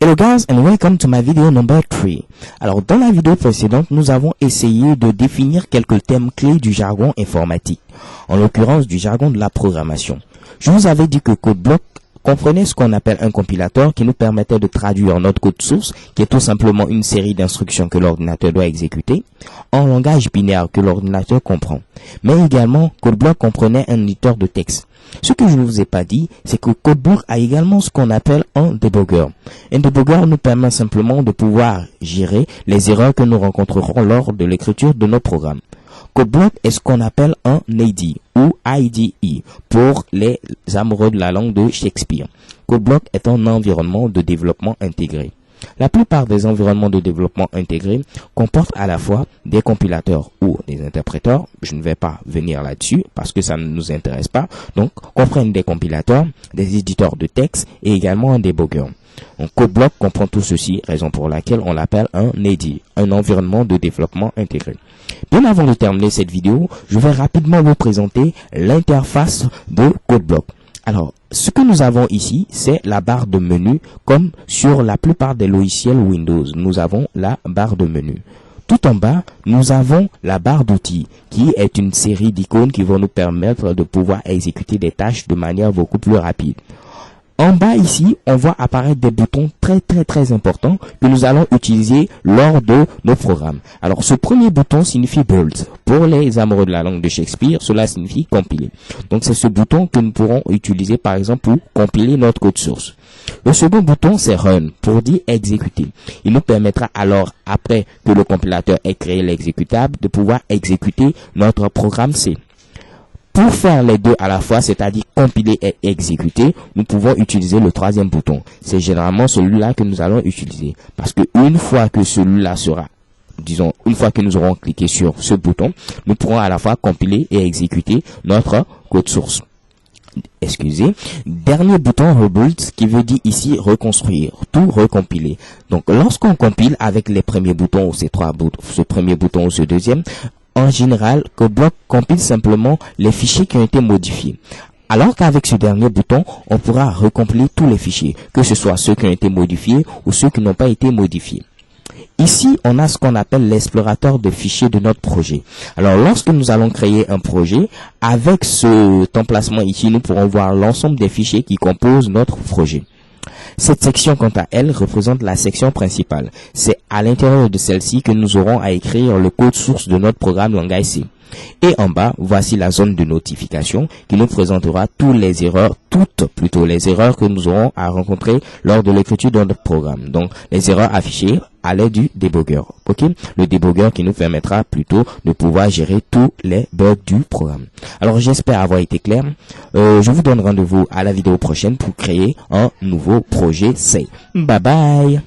Hello guys and welcome to my video number 3. Alors dans la vidéo précédente, nous avons essayé de définir quelques thèmes clés du jargon informatique, en l'occurrence du jargon de la programmation. Je vous avais dit que CodeBlock comprenait ce qu'on appelle un compilateur qui nous permettait de traduire notre code source, qui est tout simplement une série d'instructions que l'ordinateur doit exécuter, en langage binaire que l'ordinateur comprend. Mais également, CodeBlock comprenait un éditeur de texte. Ce que je ne vous ai pas dit, c'est que CodeBlock a également ce qu'on appelle un debugger. Un debugger nous permet simplement de pouvoir gérer les erreurs que nous rencontrerons lors de l'écriture de nos programmes. CodeBlock est ce qu'on appelle un ADE ou IDE pour les amoureux de la langue de Shakespeare. CodeBlock est un environnement de développement intégré. La plupart des environnements de développement intégrés comportent à la fois des compilateurs ou des interpréteurs. Je ne vais pas venir là-dessus parce que ça ne nous intéresse pas. Donc, comprennent des compilateurs, des éditeurs de texte et également un debugger. Donc, CodeBlock comprend tout ceci, raison pour laquelle on l'appelle un ADE, un environnement de développement intégré. Bien avant de terminer cette vidéo, je vais rapidement vous présenter l'interface de CodeBlock. Alors, ce que nous avons ici, c'est la barre de menu, comme sur la plupart des logiciels Windows. Nous avons la barre de menu. Tout en bas, nous avons la barre d'outils, qui est une série d'icônes qui vont nous permettre de pouvoir exécuter des tâches de manière beaucoup plus rapide. En bas ici, on voit apparaître des boutons très importants que nous allons utiliser lors de nos programmes. Alors, ce premier bouton signifie Build. Pour les amoureux de la langue de Shakespeare, cela signifie compiler. Donc, c'est ce bouton que nous pourrons utiliser, par exemple, pour compiler notre code source. Le second bouton, c'est Run, pour dire exécuter. Il nous permettra alors, après que le compilateur ait créé l'exécutable, de pouvoir exécuter notre programme C. Pour faire les deux à la fois, c'est-à-dire compiler et exécuter, nous pouvons utiliser le troisième bouton. C'est généralement celui-là que nous allons utiliser. Parce que une fois que celui-là sera, disons, une fois que nous aurons cliqué sur ce bouton, nous pourrons à la fois compiler et exécuter notre code source. Excusez. Dernier bouton Rebuild, qui veut dire ici reconstruire, tout recompiler. Donc, lorsqu'on compile avec les premiers boutons ou ces trois boutons, ce premier bouton ou ce deuxième, en général, CodeBlock compile simplement les fichiers qui ont été modifiés. Alors qu'avec ce dernier bouton, on pourra recompiler tous les fichiers, que ce soit ceux qui ont été modifiés ou ceux qui n'ont pas été modifiés. Ici, on a ce qu'on appelle l'explorateur de fichiers de notre projet. Alors, lorsque nous allons créer un projet, avec cet emplacement ici, nous pourrons voir l'ensemble des fichiers qui composent notre projet. Cette section, quant à elle, représente la section principale. C'est à l'intérieur de celle-ci que nous aurons à écrire le code source de notre programme langage C. Et en bas, voici la zone de notification qui nous présentera toutes les erreurs que nous aurons à rencontrer lors de l'écriture de notre programme. Donc, les erreurs affichées à l'aide du debugger. Ok? Le debugger qui nous permettra plutôt de pouvoir gérer tous les bugs du programme. Alors, j'espère avoir été clair. Je vous donne rendez-vous à la vidéo prochaine pour créer un nouveau projet C. Bye bye!